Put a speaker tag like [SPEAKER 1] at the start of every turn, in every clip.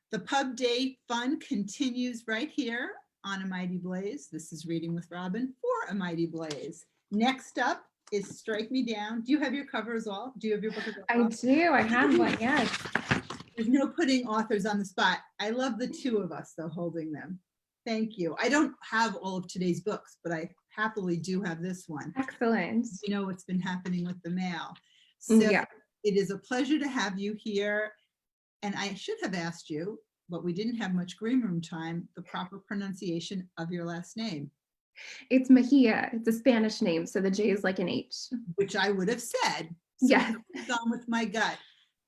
[SPEAKER 1] The Pub Day fun continues right here on A Mighty Blaze. This is Reading with Robin for A Mighty Blaze. Next up is Strike Me Down. Do you have your covers all? Do you have your book?
[SPEAKER 2] I do. I have one, yes.
[SPEAKER 1] There's no putting authors on the spot. I love the two of us, though, holding them. Thank you. I don't have all of today's books, but I happily do have this one.
[SPEAKER 2] Excellent.
[SPEAKER 1] You know what's been happening with the mail. So
[SPEAKER 2] Yeah.
[SPEAKER 1] It is a pleasure to have you here. And I should have asked you, but we didn't have much green room time, the proper pronunciation of your last name.
[SPEAKER 2] It's Mejia. It's a Spanish name, so the J is like an H.
[SPEAKER 1] Which I would have said. So
[SPEAKER 2] Yes.
[SPEAKER 1] I've gone with my gut.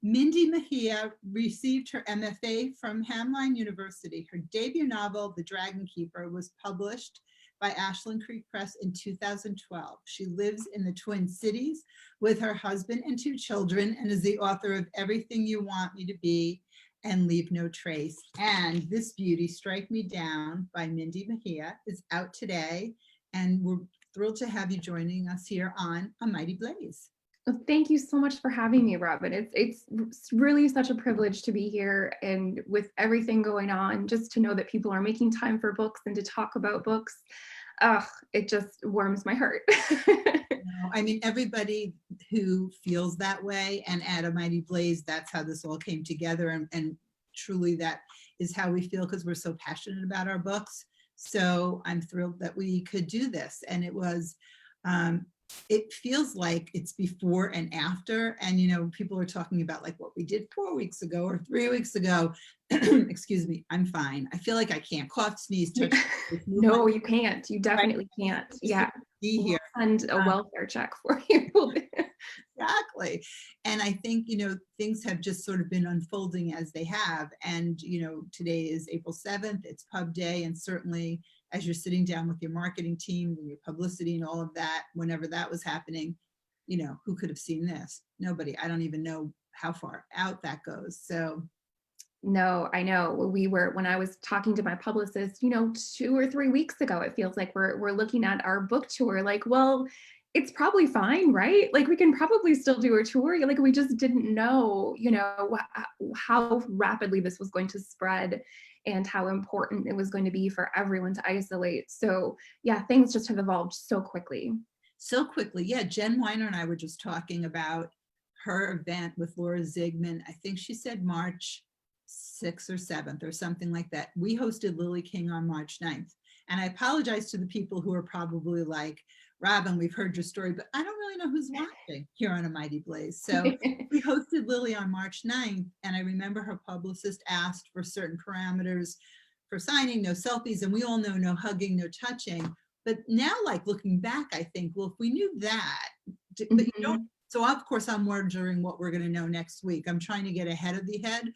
[SPEAKER 1] Mindy Mejia received her MFA from Hamline University. Her debut novel, The Dragon Keeper, was published by Ashland Creek Press in 2012. She lives in the Twin Cities with her husband and 2 children and is the author of Everything You Want Me to Be and Leave No Trace. And this beauty, Strike Me Down by Mindy Mejia, is out today. And we're thrilled to have you joining us here on A Mighty Blaze.
[SPEAKER 2] Well, thank you so much for having me, Robin. It's really such a privilege to be here, and with everything going on, just to know that people are making time for books and to talk about books, it just warms my heart.
[SPEAKER 1] I mean, everybody who feels that way, and at A Mighty Blaze, that's how this all came together, and truly that is how we feel, because we're so passionate about our books. So I'm thrilled that we could do this, and it was it feels like it's before and after, and you know, people are talking about like what we did 4 weeks ago or 3 weeks ago. Excuse me, I'm fine. I feel like I can't cough, sneeze, touch.
[SPEAKER 2] No, you can't. You definitely can't. Yeah.
[SPEAKER 1] Be here.
[SPEAKER 2] And a welfare check for you.
[SPEAKER 1] Exactly. And I think, you know, things have just sort of been unfolding as they have. And, you know, today is April 7th, it's Pub Day. And certainly as you're sitting down with your marketing team and your publicity and all of that, whenever that was happening, you know, who could have seen this? Nobody. I don't even know how far out that goes. So.
[SPEAKER 2] No, I know. When I was talking to my publicist, you know, 2 or 3 weeks ago, it feels like we're looking at our book tour like, well, it's probably fine, right? Like we can probably still do a tour. Like we just didn't know, you know, how rapidly this was going to spread and how important it was going to be for everyone to isolate. So yeah, things just have evolved so quickly.
[SPEAKER 1] So quickly. Yeah. Jen Weiner and I were just talking about her event with Laura Zigman. I think she said March 6th or 7th or something like that. We hosted Lily King on March 9th. And I apologize to the people who are probably like, Robin, we've heard your story, but I don't really know who's watching here on A Mighty Blaze. So we hosted Lily on March 9th. And I remember her publicist asked for certain parameters for signing, no selfies. And we all know no hugging, no touching. But now, like looking back, I think, well, if we knew that, but you don't. So of course, I'm wondering what we're going to know next week. I'm trying to get ahead of the head.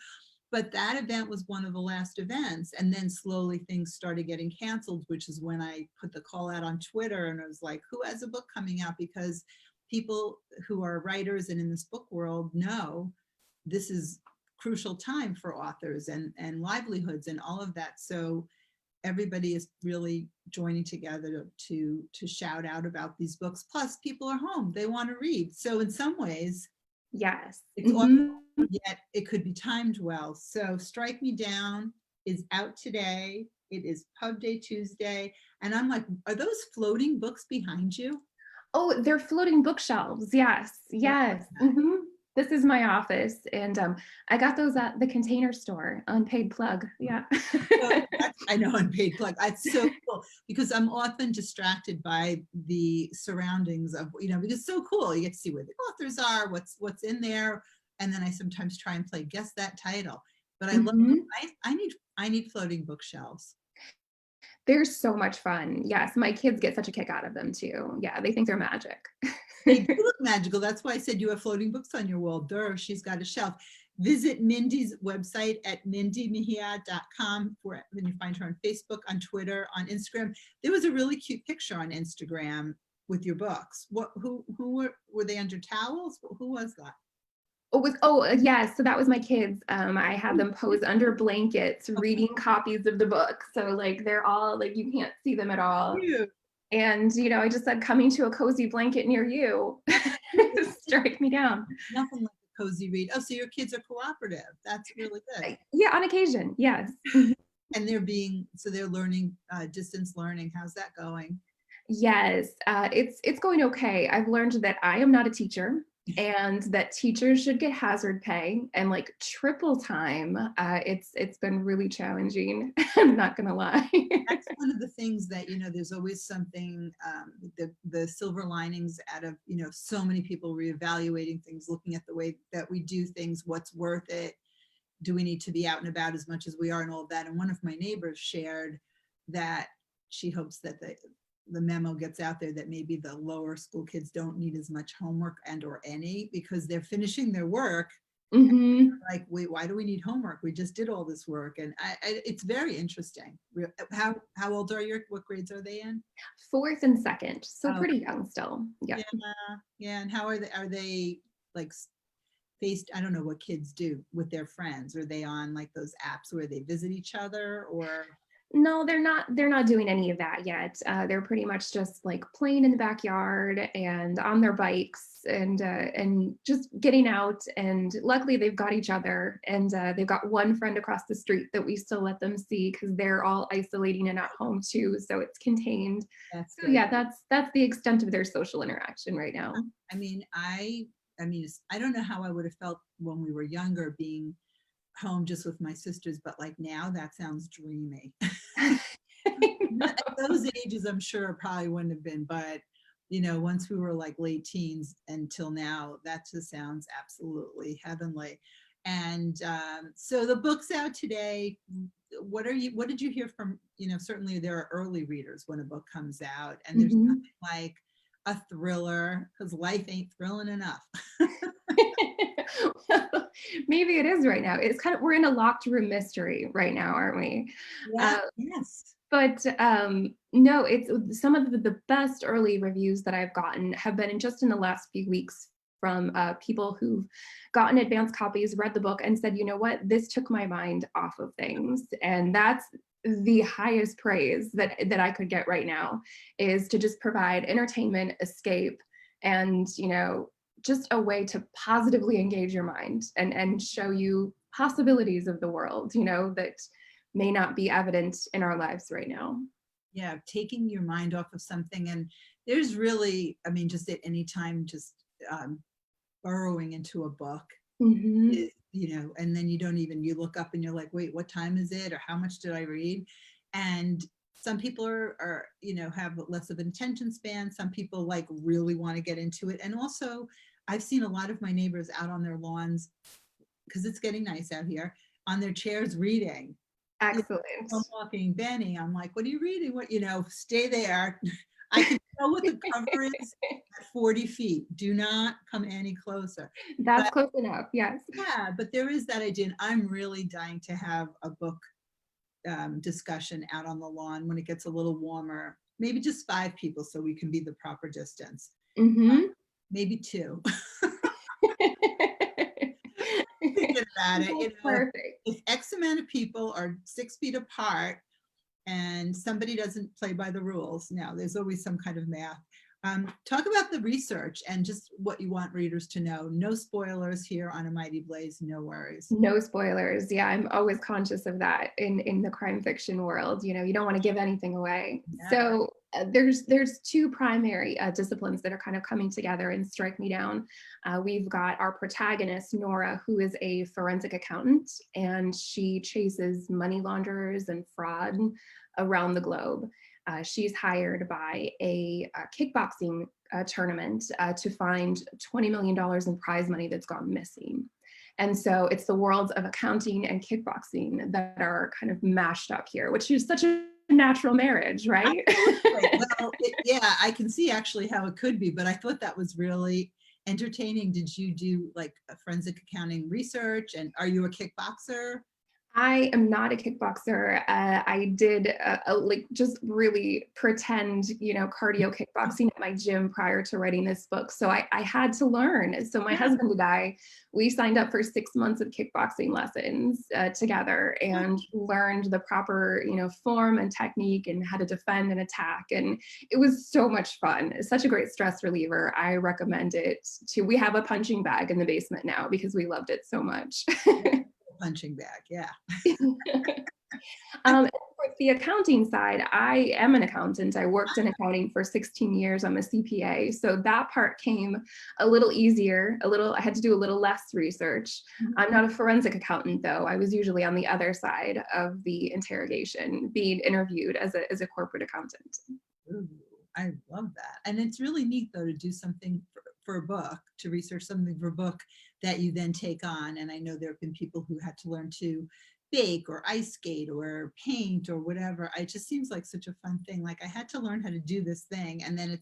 [SPEAKER 1] But that event was one of the last events. And then slowly things started getting canceled, which is when I put the call out on Twitter and I was like, who has a book coming out? Because people who are writers and in this book world know this is crucial time for authors and livelihoods and all of that. So everybody is really joining together to shout out about these books. Plus people are home, they want to read. So in some ways,
[SPEAKER 2] yes,
[SPEAKER 1] it's awful, yet it could be timed well. So Strike Me Down is out today. It is Pub Day Tuesday. And I'm like, are those floating books behind you?
[SPEAKER 2] Oh, they're floating bookshelves. Yes, yes. This is my office. And I got those at the Container Store, unpaid plug. Yeah.
[SPEAKER 1] I know, unpaid plug. It's so cool because I'm often distracted by the surroundings of, you know, because it's so cool. You get to see where the authors are, what's in there. And then I sometimes try and play guess that title. But I love, I need floating bookshelves.
[SPEAKER 2] They're so much fun. Yes, my kids get such a kick out of them too. Yeah, they think they're magic.
[SPEAKER 1] They do look magical. That's why I said you have floating books on your wall. Durr, she's got a shelf. Visit Mindy's website at mindymejia.com when you find her on Facebook, on Twitter, on Instagram. There was a really cute picture on Instagram with your books. Who were they under towels? Who was that?
[SPEAKER 2] Yes, so that was my kids. I had them pose under blankets reading copies of the book, so like they're all like, you can't see them at all.
[SPEAKER 1] Cute.
[SPEAKER 2] And you know, I just said, coming to a cozy blanket near you. Strike me down.
[SPEAKER 1] Nothing like cozy read. Oh, so your kids are cooperative. That's really good.
[SPEAKER 2] Yeah, on occasion, yes. Mhm.
[SPEAKER 1] And so they're learning, distance learning. How's that going?
[SPEAKER 2] Yes, it's going okay. I've learned that I am not a teacher and that teachers should get hazard pay and like triple time. It's been really challenging. I'm not gonna lie.
[SPEAKER 1] That's one of the things that, there's always something, the silver linings out of, so many people reevaluating things, looking at the way that we do things, what's worth it. Do we need to be out and about as much as we are and all of that? And one of my neighbors shared that she hopes that the memo gets out there that maybe the lower school kids don't need as much homework and or any, because they're finishing their work.
[SPEAKER 2] Mhm.
[SPEAKER 1] Like, wait, why do we need homework? We just did all this work. And it's very interesting. How old are what grades are they in?
[SPEAKER 2] Fourth and second, so
[SPEAKER 1] Oh,
[SPEAKER 2] pretty young still. Yeah.
[SPEAKER 1] yeah. And how are they like faced? I don't know what kids do with their friends. Are they on like those apps where they visit each other or?
[SPEAKER 2] No, they're not doing any of that yet. They're pretty much just like playing in the backyard and on their bikes and just getting out. And luckily they've got each other and they've got one friend across the street that we still let them see because they're all isolating and at home too. So it's contained.
[SPEAKER 1] That's
[SPEAKER 2] So
[SPEAKER 1] good.
[SPEAKER 2] yeah, that's the extent of their social interaction right now.
[SPEAKER 1] I mean, I don't know how I would have felt when we were younger being home just with my sisters, but like now that sounds dreamy. At those ages, I'm sure probably wouldn't have been, but once we were like late teens until now, that just sounds absolutely heavenly. And so the book's out today. What did you hear from, certainly there are early readers when a book comes out, and there's
[SPEAKER 2] Mhm.
[SPEAKER 1] nothing like a thriller because life ain't thrilling enough.
[SPEAKER 2] Well, maybe it is right now. It's kind of we're in a locked room mystery right now, aren't we?
[SPEAKER 1] Yeah,
[SPEAKER 2] Uh,
[SPEAKER 1] yes.
[SPEAKER 2] but no, it's some of the best early reviews that I've gotten have been just in the last few weeks from people who've gotten advanced copies, read the book, and said, you know what, this took my mind off of things, and that's the highest praise that I could get right now is to just provide entertainment, escape, and just a way to positively engage your mind and show you possibilities of the world, that may not be evident in our lives right now.
[SPEAKER 1] Yeah, taking your mind off of something. And there's really, just at any time, just burrowing into a book
[SPEAKER 2] Hmm.
[SPEAKER 1] is, and then you look up and you're like, wait, what time is it? Or how much did I read? And some people are have less of an attention span. Some people like really want to get into it. And also I've seen a lot of my neighbors out on their lawns because it's getting nice out here on their chairs reading.
[SPEAKER 2] Excellent.
[SPEAKER 1] I'm walking Benny. I'm like, what are you reading? What, stay there. I can tell what the cover is at 40 feet. Do not come any closer.
[SPEAKER 2] That's
[SPEAKER 1] But
[SPEAKER 2] close enough. Yes.
[SPEAKER 1] yeah, but there is that idea. And I'm really dying to have a book discussion out on the lawn when it gets a little warmer. Maybe just 5 people so we can be the proper distance.
[SPEAKER 2] Hmm.
[SPEAKER 1] Maybe 2. Thinking about it,
[SPEAKER 2] That's perfect.
[SPEAKER 1] if X amount of people are 6 feet apart and somebody doesn't play by the rules, now there's always some kind of math. Talk about the research and just what you want readers to know. No spoilers here on A Mighty Blaze, no worries.
[SPEAKER 2] No spoilers. Yeah, I'm always conscious of that in the crime fiction world. You don't want to give anything away.
[SPEAKER 1] Never.
[SPEAKER 2] So there's two primary disciplines that are kind of coming together and strike me down. We've got our protagonist Nora, who is a forensic accountant, and she chases money launderers and fraud around the globe. She's hired by a kickboxing tournament to find $20 million in prize money that's gone missing. And so it's the worlds of accounting and kickboxing that are kind of mashed up here, which is such a natural marriage, right?
[SPEAKER 1] Well, yeah, I can see actually how it could be, but I thought that was really entertaining. Did you do like a forensic accounting research and are you a kickboxer?
[SPEAKER 2] I am not a kickboxer. I did like just really pretend, cardio kickboxing at my gym prior to writing this book. So I had to learn. So my
[SPEAKER 1] Yeah.
[SPEAKER 2] husband and I, we signed up for 6 months of kickboxing lessons together and learned the proper, form and technique and how to defend and attack. And it was so much fun. It's such a great stress reliever. I recommend it to. We have a punching bag in the basement now because we loved it so much.
[SPEAKER 1] Punching bag. Yeah. I,
[SPEAKER 2] For the accounting side, I am an accountant. I worked in accounting for 16 years. I'm a CPA. So that part came a little easier, I had to do a little less research. I'm not a forensic accountant though. I was usually on the other side of the interrogation, being interviewed as a corporate accountant.
[SPEAKER 1] Ooh, I love that. And it's really neat though to do something for a book, to research something for a book that you then take on. And I know there have been people who had to learn to bake or ice skate or paint or whatever. It just seems like such a fun thing. Like I had to learn how to do this thing. And then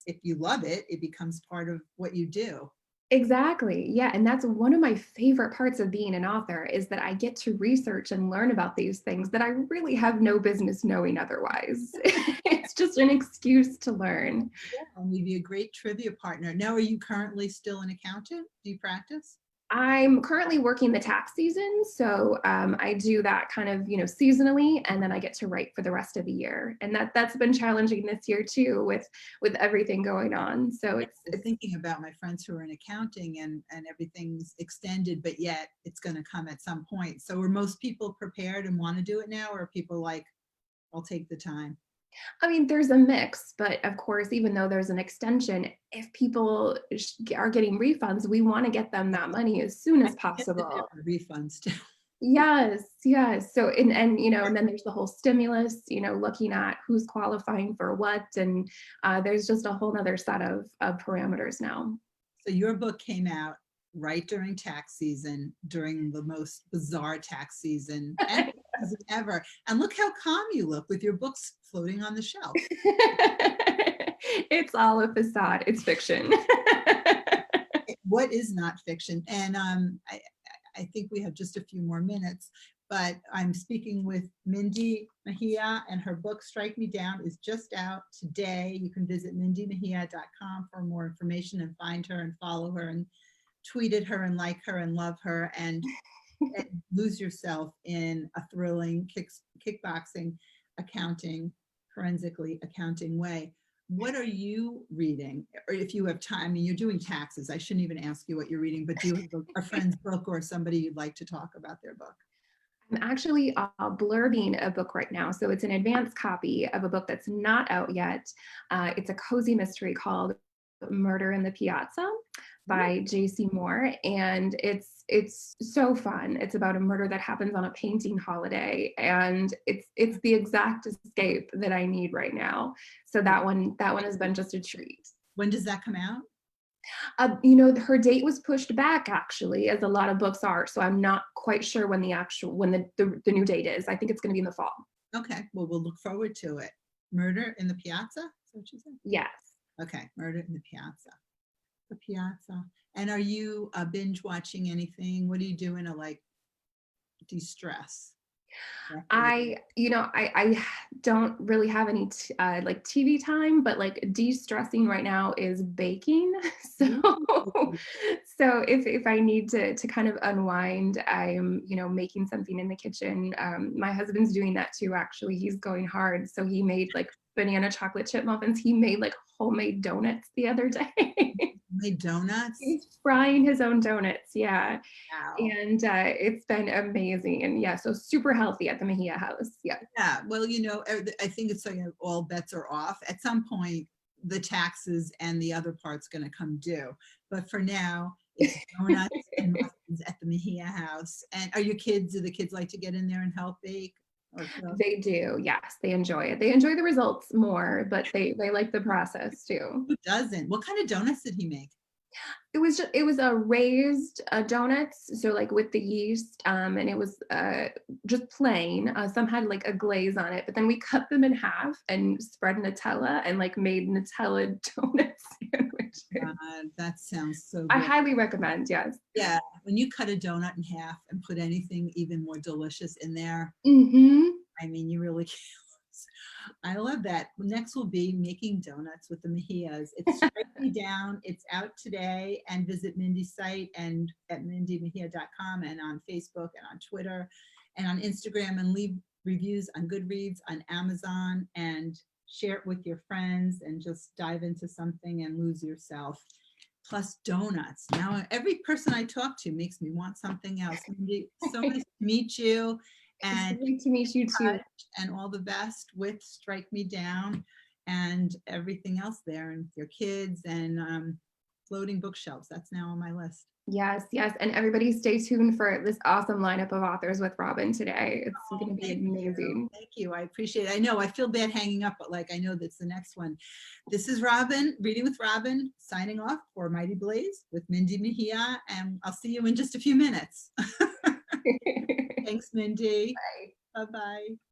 [SPEAKER 1] if you love it, it becomes part of what you do.
[SPEAKER 2] Exactly. Yeah. And that's one of my favorite parts of being an author is that I get to research and learn about these things that I really have no business knowing otherwise. It's just an excuse to learn.
[SPEAKER 1] Yeah, I'll maybe a great trivia partner. Now, are you currently still an accountant? Do you practice?
[SPEAKER 2] I'm currently working the tax season. So I do that kind of, seasonally, and then I get to write for the rest of the year. And that's been challenging this year too, with everything going on. So
[SPEAKER 1] I was thinking about my friends who are in accounting and everything's extended, but yet it's going to come at some point. So are most people prepared and want to do it now, or are people like, I'll take the time?
[SPEAKER 2] I mean, there's a mix, but of course, even though there's an extension, if people are getting refunds, we want to get them that money as soon
[SPEAKER 1] I
[SPEAKER 2] as
[SPEAKER 1] get that there
[SPEAKER 2] possible.
[SPEAKER 1] are refunds too.
[SPEAKER 2] Yes, yes. So and and then there's the whole stimulus, looking at who's qualifying for what, and there's just a whole nother set of parameters now.
[SPEAKER 1] So your book came out right during tax season, during the most bizarre tax season and season ever. And look how calm you look with your books floating on the shelf.
[SPEAKER 2] It's all a facade. It's fiction.
[SPEAKER 1] What is not fiction? And I think we have just a few more minutes, but I'm speaking with Mindy Mejia, and her book Strike Me Down is just out today. You can visit mindymejia.com for more information and find her and follow her and tweet at her and like her and love her and lose yourself in a thrilling kickboxing, accounting, forensically accounting way. What are you reading? Or if you have time, I mean, you're doing taxes. I shouldn't even ask you what you're reading, but do you have a friend's book or somebody you'd like to talk about their book?
[SPEAKER 2] I'm actually blurbing a book right now. So it's an advanced copy of a book that's not out yet. It's a cozy mystery called Murder in the Piazza by J.C. Moore, and it's so fun. It's about a murder that happens on a painting holiday, and it's the exact escape that I need right now. So that one has been just a treat.
[SPEAKER 1] When does that come out?
[SPEAKER 2] Her date was pushed back actually, as a lot of books are. So I'm not quite sure when the new date is. I think it's going to be in the fall.
[SPEAKER 1] Okay, well, we'll look forward to it. Murder in the Piazza? Is that what you said?
[SPEAKER 2] Yes.
[SPEAKER 1] Okay, Murder in the Piazza. The Piazza. And are you binge watching anything? What are you doing to like de-stress?
[SPEAKER 2] I don't really have any like TV time, but like de-stressing right now is baking. So
[SPEAKER 1] Ooh.
[SPEAKER 2] so if I need to kind of unwind, I'm making something in the kitchen. My husband's doing that too. Actually, he's going hard. So he made like banana chocolate chip muffins. He made like homemade donuts the other day.
[SPEAKER 1] Made donuts?
[SPEAKER 2] He's frying his own donuts. Yeah.
[SPEAKER 1] Wow.
[SPEAKER 2] And it's been amazing. And yeah, so super healthy at the Mejia house. Yeah.
[SPEAKER 1] Yeah, well, I think it's like all bets are off. At some point, the taxes and the other part's going to come due. But for now, it's donuts and muffins at the Mejia house. And do the kids like to get in there and help bake or cook?
[SPEAKER 2] They do. Yes, they enjoy it. They enjoy the results more, but they like the process too.
[SPEAKER 1] Who doesn't? What kind of donuts did he make?
[SPEAKER 2] It was a raised donuts, so like with the yeast, and it was just plain. Some had like a glaze on it, but then we cut them in half and spread Nutella and like made Nutella donut sandwiches.
[SPEAKER 1] That sounds so
[SPEAKER 2] I
[SPEAKER 1] good.
[SPEAKER 2] highly recommend. Yes.
[SPEAKER 1] Yeah, when you cut a donut in half and put anything even more delicious in there,
[SPEAKER 2] Mm-hmm.
[SPEAKER 1] I mean, you really can't. I love that. Next will be making donuts with the Mejias. It's Strike Me Down. It's out today, and visit Mindy's site and at mindymejia.com and on Facebook and on Twitter and on Instagram, and leave reviews on Goodreads, on Amazon, and share it with your friends and just dive into something and lose yourself. Plus donuts. Now every person I talk to makes me want something else. Mindy, so nice to meet you.
[SPEAKER 2] It's
[SPEAKER 1] And
[SPEAKER 2] great to meet you too.
[SPEAKER 1] and all the best with Strike Me Down and everything else there, and your kids and floating bookshelves. That's now on my list.
[SPEAKER 2] Yes, yes. And everybody stay tuned for this awesome lineup of authors with Robin today. It's
[SPEAKER 1] Oh,
[SPEAKER 2] going to be
[SPEAKER 1] thank
[SPEAKER 2] amazing.
[SPEAKER 1] you. Thank you. I appreciate it. I know I feel bad hanging up, but like I know that's the next one. This is Robin, Reading with Robin, signing off for Mighty Blaze with Mindy Mejia, and I'll see you in just a few minutes. Thanks, Mindy.
[SPEAKER 2] Bye.
[SPEAKER 1] Bye-bye.